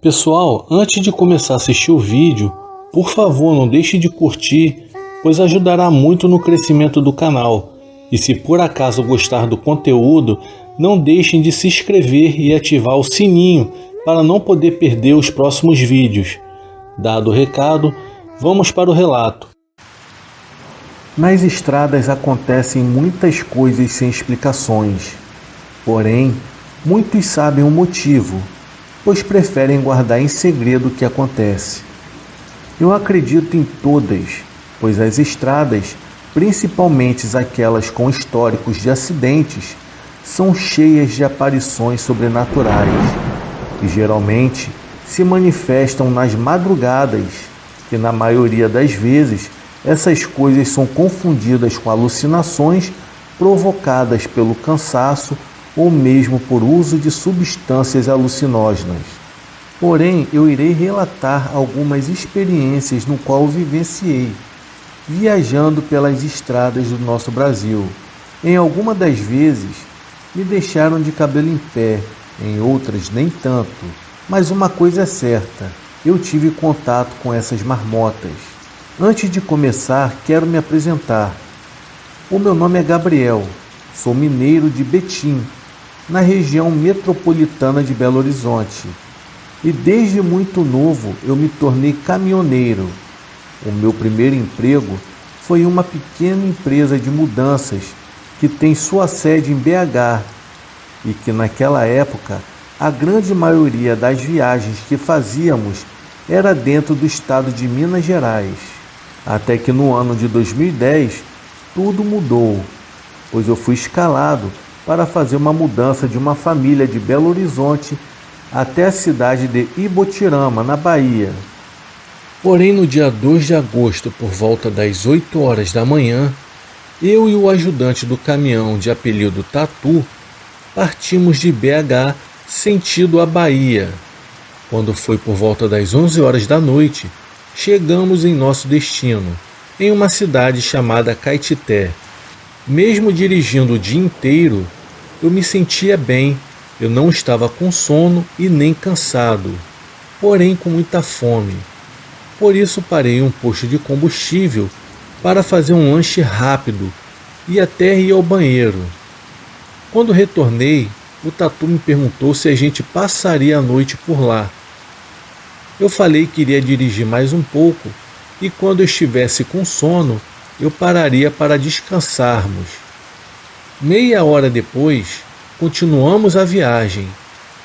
Pessoal, antes de começar a assistir o vídeo, por favor não deixe de curtir, pois ajudará muito no crescimento do canal. E se por acaso gostar do conteúdo, não deixem de se inscrever e ativar o sininho para não poder perder os próximos vídeos. Dado o recado, vamos para o relato. Nas estradas acontecem muitas coisas sem explicações. Porém, muitos sabem o motivo, pois preferem guardar em segredo o que acontece. Eu acredito em todas, pois as estradas, principalmente aquelas com históricos de acidentes, são cheias de aparições sobrenaturais, que geralmente se manifestam nas madrugadas, que na maioria das vezes essas coisas são confundidas com alucinações provocadas pelo cansaço ou mesmo por uso de substâncias alucinógenas. Porém, eu irei relatar algumas experiências no qual vivenciei, viajando pelas estradas do nosso Brasil. Em alguma das vezes, me deixaram de cabelo em pé, em outras nem tanto. Mas uma coisa é certa, eu tive contato com essas marmotas. Antes de começar, quero me apresentar. O meu nome é Gabriel, sou mineiro de Betim, na região metropolitana de Belo Horizonte. E desde muito novo eu me tornei caminhoneiro. O meu primeiro emprego foi em uma pequena empresa de mudanças que tem sua sede em BH e que naquela época a grande maioria das viagens que fazíamos era dentro do estado de Minas Gerais. Até que no ano de 2010 tudo mudou, pois eu fui escalado para fazer uma mudança de uma família de Belo Horizonte até a cidade de Ibotirama, na Bahia. Porém, no dia 2 de agosto, por volta das 8 horas da manhã, eu e o ajudante do caminhão de apelido Tatu partimos de BH sentido a Bahia. Quando foi por volta das 11 horas da noite, chegamos em nosso destino, em uma cidade chamada Caetité. Mesmo dirigindo o dia inteiro, eu me sentia bem, eu não estava com sono e nem cansado, porém com muita fome. Por isso parei em um posto de combustível para fazer um lanche rápido e até ir ao banheiro. Quando retornei, o Tatu me perguntou se a gente passaria a noite por lá. Eu falei que iria dirigir mais um pouco e quando eu estivesse com sono, eu pararia para descansarmos. Meia hora depois, continuamos a viagem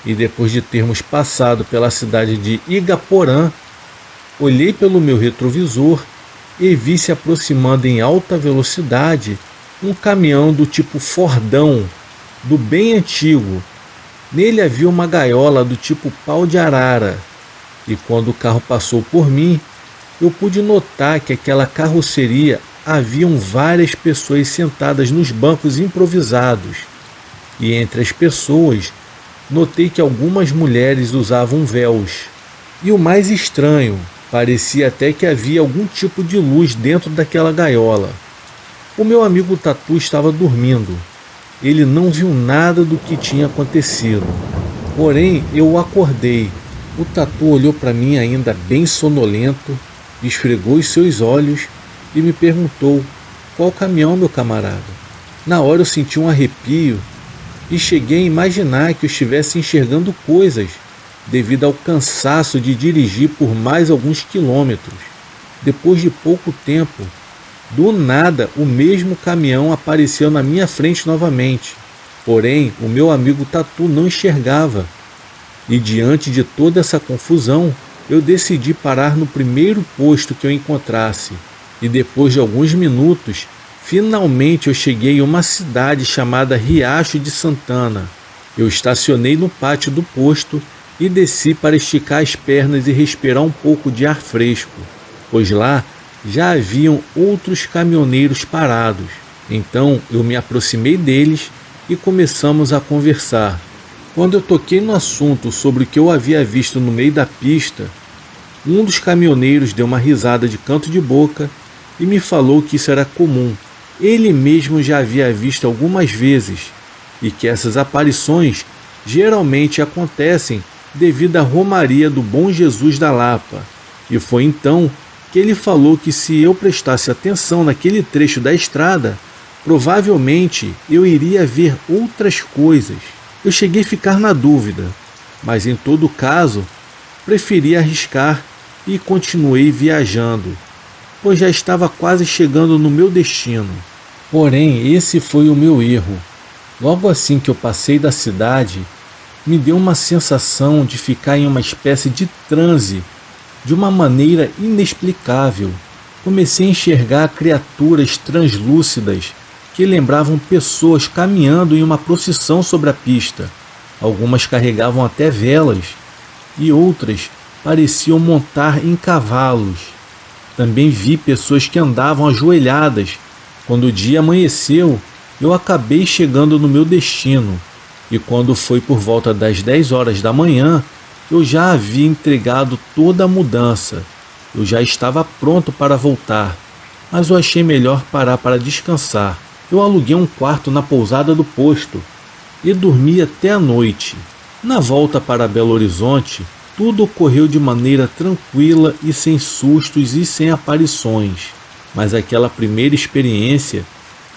e depois de termos passado pela cidade de Igaporã, olhei pelo meu retrovisor e vi se aproximando em alta velocidade um caminhão do tipo Fordão, do bem antigo. Nele havia uma gaiola do tipo pau de arara e quando o carro passou por mim, eu pude notar que aquela carroceria haviam várias pessoas sentadas nos bancos improvisados. E entre as pessoas, notei que algumas mulheres usavam véus. E o mais estranho, parecia até que havia algum tipo de luz dentro daquela gaiola. O meu amigo Tatu estava dormindo. Ele não viu nada do que tinha acontecido. Porém, eu o acordei. O Tatu olhou para mim ainda bem sonolento, esfregou os seus olhos e me perguntou: qual caminhão, meu camarada? Na hora eu senti um arrepio e cheguei a imaginar que eu estivesse enxergando coisas devido ao cansaço de dirigir por mais alguns quilômetros. Depois de pouco tempo, do nada o mesmo caminhão apareceu na minha frente novamente. Porém, o meu amigo Tatu não enxergava. E diante de toda essa confusão, eu decidi parar no primeiro posto que eu encontrasse. E depois de alguns minutos, finalmente eu cheguei em uma cidade chamada Riacho de Santana. Eu estacionei no pátio do posto e desci para esticar as pernas e respirar um pouco de ar fresco, pois lá já haviam outros caminhoneiros parados. Então eu me aproximei deles e começamos a conversar. Quando eu toquei no assunto sobre o que eu havia visto no meio da pista, um dos caminhoneiros deu uma risada de canto de boca e me falou que isso era comum. Ele mesmo já havia visto algumas vezes e que essas aparições geralmente acontecem devido à romaria do Bom Jesus da Lapa, e foi então que ele falou que se eu prestasse atenção naquele trecho da estrada, provavelmente eu iria ver outras coisas. Eu cheguei a ficar na dúvida, mas em todo caso, preferi arriscar e continuei viajando, pois já estava quase chegando no meu destino. Porém, esse foi o meu erro. Logo assim que eu passei da cidade, me deu uma sensação de ficar em uma espécie de transe, de uma maneira inexplicável. Comecei a enxergar criaturas translúcidas que lembravam pessoas caminhando em uma procissão sobre a pista. Algumas carregavam até velas e outras pareciam montar em cavalos. Também vi pessoas que andavam ajoelhadas. Quando o dia amanheceu, eu acabei chegando no meu destino, e quando foi por volta das 10 horas da manhã, eu já havia entregado toda a mudança. Eu já estava pronto para voltar, mas eu achei melhor parar para descansar. Eu aluguei um quarto na pousada do posto e dormi até a noite. Na volta para Belo Horizonte, tudo ocorreu de maneira tranquila e sem sustos e sem aparições. Mas aquela primeira experiência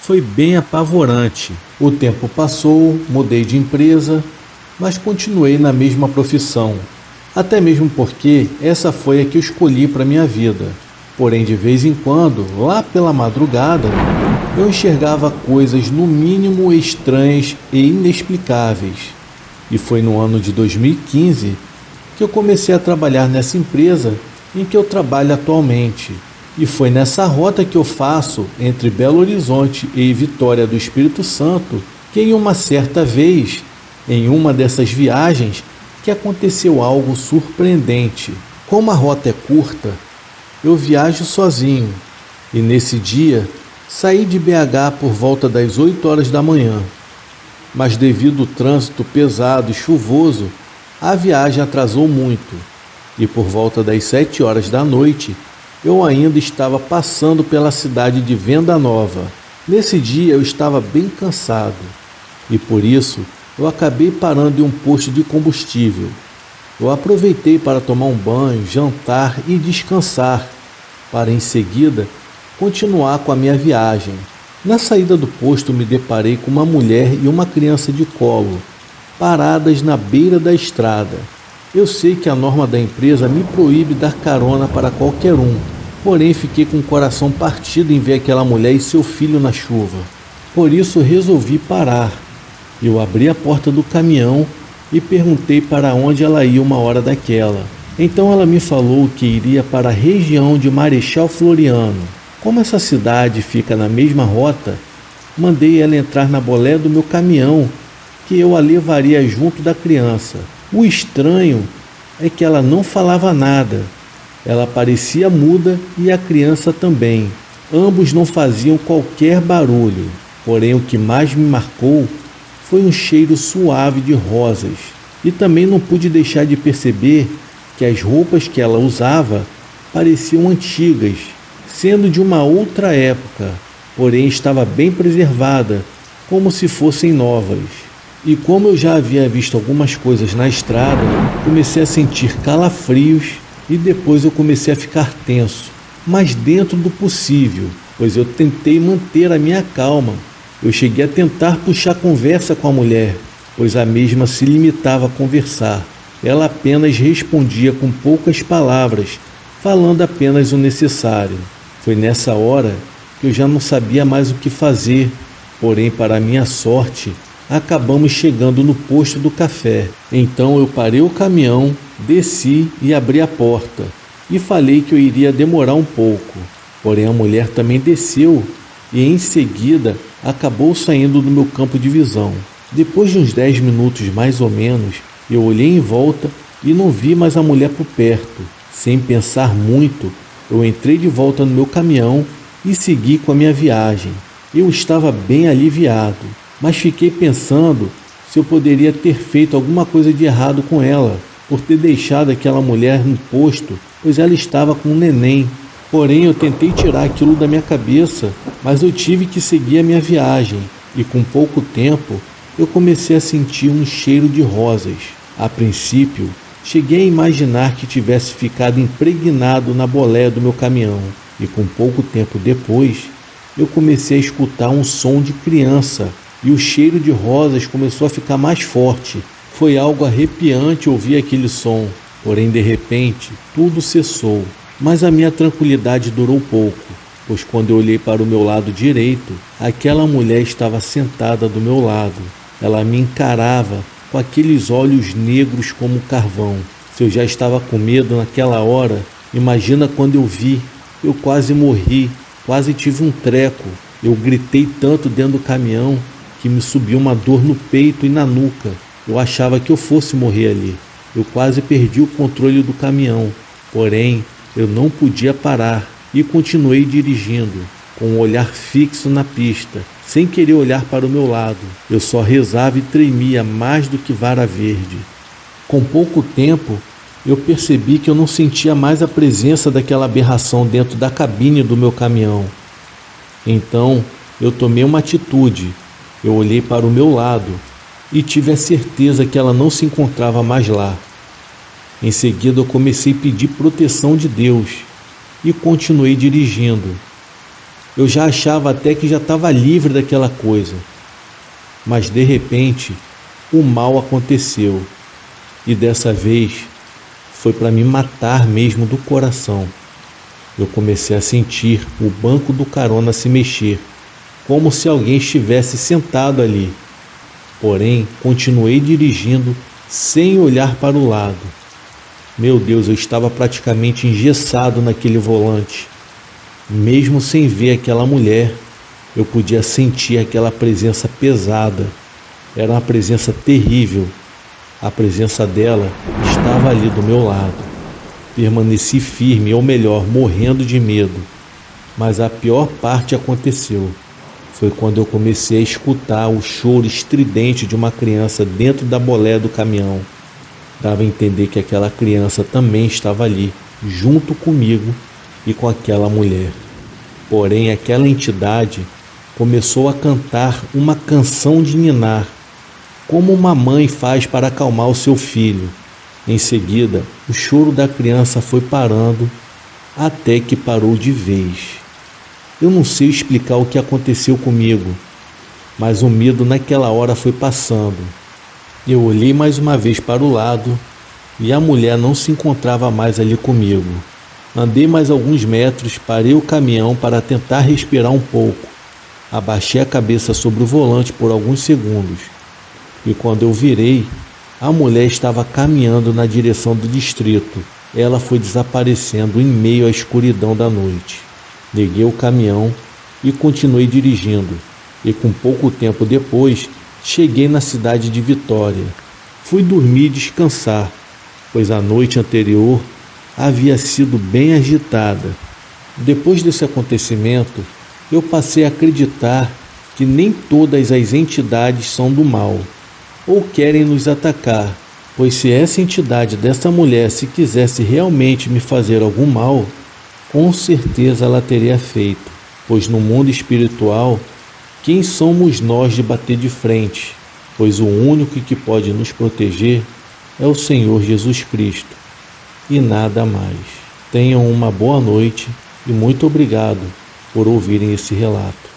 foi bem apavorante. O tempo passou, mudei de empresa, mas continuei na mesma profissão. Até mesmo porque essa foi a que eu escolhi para minha vida. Porém, de vez em quando, lá pela madrugada, eu enxergava coisas no mínimo estranhas e inexplicáveis. E foi no ano de 2015 que eu comecei a trabalhar nessa empresa em que eu trabalho atualmente. E foi nessa rota que eu faço entre Belo Horizonte e Vitória do Espírito Santo que em uma certa vez, em uma dessas viagens, que aconteceu algo surpreendente. Como a rota é curta, eu viajo sozinho e nesse dia saí de BH por volta das 8 horas da manhã. Mas devido ao trânsito pesado e chuvoso, a viagem atrasou muito e por volta das 7 horas da noite eu ainda estava passando pela cidade de Venda Nova. Nesse dia eu estava bem cansado e por isso eu acabei parando em um posto de combustível. Eu aproveitei para tomar um banho, jantar e descansar, para em seguida continuar com a minha viagem. Na saída do posto me deparei com uma mulher e uma criança de colo, paradas na beira da estrada. Eu sei que a norma da empresa me proíbe dar carona para qualquer um, porém fiquei com o coração partido em ver aquela mulher e seu filho na chuva. Por isso resolvi parar. Eu abri a porta do caminhão e perguntei para onde ela ia uma hora daquela. Então ela me falou que iria para a região de Marechal Floriano. Como essa cidade fica na mesma rota, mandei ela entrar na bolé do meu caminhão, que eu a levaria junto da criança. O estranho é que ela não falava nada. Ela parecia muda e a criança também. Ambos não faziam qualquer barulho. Porém, o que mais me marcou foi um cheiro suave de rosas. E também não pude deixar de perceber que as roupas que ela usava pareciam antigas, sendo de uma outra época, porém estava bem preservada, como se fossem novas. E como eu já havia visto algumas coisas na estrada, comecei a sentir calafrios e depois eu comecei a ficar tenso, mas dentro do possível, pois eu tentei manter a minha calma. Eu cheguei a tentar puxar conversa com a mulher, pois a mesma se limitava a conversar. Ela apenas respondia com poucas palavras, falando apenas o necessário. Foi nessa hora que eu já não sabia mais o que fazer, porém, para minha sorte, acabamos chegando no posto do café. Então eu parei o caminhão, desci e abri a porta, e falei que eu iria demorar um pouco. Porém, a mulher também desceu e em seguida acabou saindo do meu campo de visão. Depois de uns 10 minutos mais ou menos, eu olhei em volta e não vi mais a mulher por perto. Sem pensar muito, eu entrei de volta no meu caminhão e segui com a minha viagem. Eu estava bem aliviado, mas fiquei pensando se eu poderia ter feito alguma coisa de errado com ela, por ter deixado aquela mulher no posto, pois ela estava com um neném. Porém, eu tentei tirar aquilo da minha cabeça, mas eu tive que seguir a minha viagem, e com pouco tempo, eu comecei a sentir um cheiro de rosas. A princípio, Cheguei a imaginar que tivesse ficado impregnado na boleia do meu caminhão, e com pouco tempo depois, eu comecei a escutar um som de criança e o cheiro de rosas começou a ficar mais forte. Foi algo arrepiante ouvir aquele som, porém de repente tudo cessou. Mas a minha tranquilidade durou pouco, pois quando eu olhei para o meu lado direito, aquela mulher estava sentada do meu lado. Ela me encarava com aqueles olhos negros como carvão. Se eu já estava com medo naquela hora, imagina quando eu vi. Eu quase morri, quase tive um treco. Eu gritei tanto dentro do caminhão que me subiu uma dor no peito e na nuca. Eu achava que eu fosse morrer ali. Eu quase perdi o controle do caminhão, porém eu não podia parar e continuei dirigindo, com o olhar fixo na pista, sem querer olhar para o meu lado. Eu só rezava e tremia mais do que vara verde. Com pouco tempo, eu percebi que eu não sentia mais a presença daquela aberração dentro da cabine do meu caminhão. Então, eu tomei uma atitude. Eu olhei para o meu lado e tive a certeza que ela não se encontrava mais lá. Em seguida, eu comecei a pedir proteção de Deus e continuei dirigindo. Eu já achava até que já estava livre daquela coisa. Mas, de repente, o mal aconteceu. E dessa vez, foi para me matar mesmo do coração. Eu comecei a sentir o banco do carona se mexer, como se alguém estivesse sentado ali. Porém, continuei dirigindo sem olhar para o lado. Meu Deus, eu estava praticamente engessado naquele volante. Mesmo sem ver aquela mulher, eu podia sentir aquela presença pesada. Era uma presença terrível. A presença dela estava ali do meu lado. Permaneci firme, ou melhor, morrendo de medo. Mas a pior parte aconteceu. Foi quando eu comecei a escutar o choro estridente de uma criança dentro da boleia do caminhão. Dava a entender que aquela criança também estava ali, junto comigo e com aquela mulher. Porém, aquela entidade começou a cantar uma canção de ninar, como uma mãe faz para acalmar o seu filho. Em seguida, o choro da criança foi parando até que parou de vez. Eu não sei explicar o que aconteceu comigo, mas o medo naquela hora foi passando. Eu olhei mais uma vez para o lado e a mulher não se encontrava mais ali comigo. Andei mais alguns metros, parei o caminhão para tentar respirar um pouco. Abaixei a cabeça sobre o volante por alguns segundos e quando eu virei, a mulher estava caminhando na direção do distrito. Ela foi desaparecendo em meio à escuridão da noite. Liguei o caminhão e continuei dirigindo. E com pouco tempo depois, cheguei na cidade de Vitória. Fui dormir e descansar, pois a noite anterior havia sido bem agitada. Depois desse acontecimento, eu passei a acreditar que nem todas as entidades são do mal, ou querem nos atacar, pois se essa entidade dessa mulher se quisesse realmente me fazer algum mal, com certeza ela teria feito, pois no mundo espiritual, quem somos nós de bater de frente? Pois o único que pode nos proteger é o Senhor Jesus Cristo, e nada mais. Tenham uma boa noite e muito obrigado por ouvirem esse relato.